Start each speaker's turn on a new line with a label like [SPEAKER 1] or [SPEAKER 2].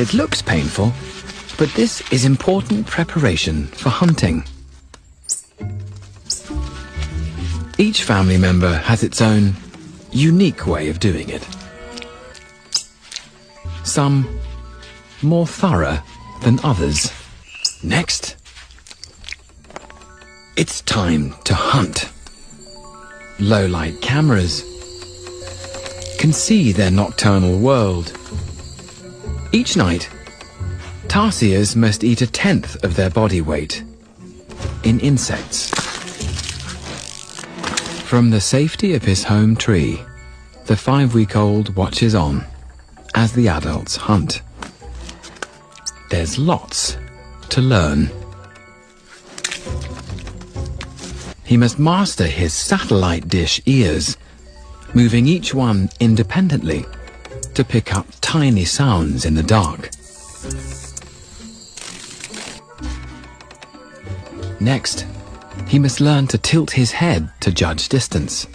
[SPEAKER 1] It looks painful, but this is important preparation for hunting. Each family member has its own unique way of doing it. Some more thorough than others. Next, it's time to hunt. Low-light cameras can see their nocturnal world. Each night, tarsiers must eat 1/10 of their body weight in insects. From the safety of his home tree, the 5-week-old watches on as the adults hunt. There's lots to learn. He must master his satellite dish ears, moving each one independently to pick up tiny sounds in the dark. Next, he must learn to tilt his head to judge distance.